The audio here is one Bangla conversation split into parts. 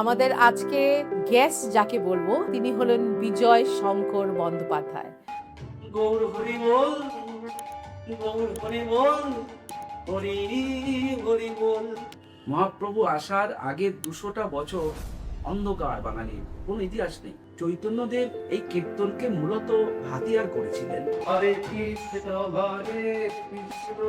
আমাদের আজকে গেস্ট যাকে বলবো তিনি হলেন বিজয় শঙ্কর বন্দ্যোপাধ্যায়। গৌর হরি বল, গৌর হরি বল, হরি হরি বল। মহাপ্রভু আসার আগের 200টা বছর অন্ধকার বাঙালির কোনো ইতিহাস নেই। চৈতন্যদেব এই কীর্তনকে মূলত হাতিয়ার করেছিলেন। হরে কৃষ্ণ হরে কৃষ্ণ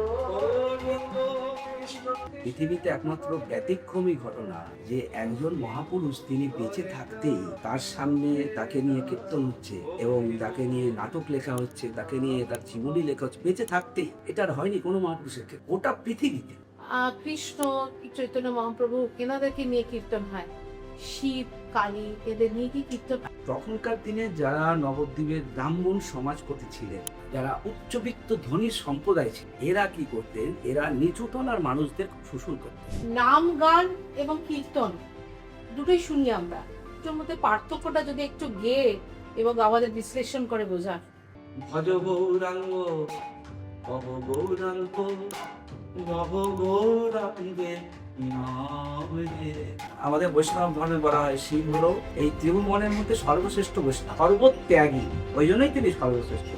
কৃষ্ণ। পৃথিবীতে একমাত্র ব্যতিক্রমী ঘটনা যে একজন মহাপুরুষ তিনি বেঁচে থাকতেই তার সামনে তাকে নিয়ে কীর্তন হচ্ছে এবং তাকে নিয়ে নাটক লেখা হচ্ছে, তাকে নিয়ে তার জীবনী লেখা হচ্ছে বেঁচে থাকতেই। এটা আর হয়নি কোনো মহাপুরুষের ক্ষেত্রে, ওটা পৃথিবীতে। কৃষ্ণ চৈতন্য মহাপ্রভু এনাদেরকে নিয়ে কীর্তন হয়, শিব কালী এদের নিয়ে কি কীর্তন? তখনকার দিনে যারা নবদ্বীপের ব্রাহ্মণ সমাজপতি ছিলেন, যারা উচ্চবিত্ত ধনী সম্প্রদায় ছিল, এরা কি করতেন? এরা নিচুতলার মানুষদের শোষণ করতেন। নাম গান এবং কীর্তন দুটোই শুনি আমরা, এর মধ্যে পার্থক্যটা যদি একটু গেয়ে এবং আমাদের বিশ্লেষণ করে বোঝা। ভজ গৌরাঙ্গ ভব গৌরাঙ্গ ভব গৌরাঙ্গের আমাদের বৈষ্ণব ধর্মে বলা হয় শিব হলো এই ত্রিভুবনের মধ্যে সর্বশ্রেষ্ঠ বৈষ্ণব, সর্বত্যাগী, ওই জন্যই তিনি সর্বশ্রেষ্ঠ।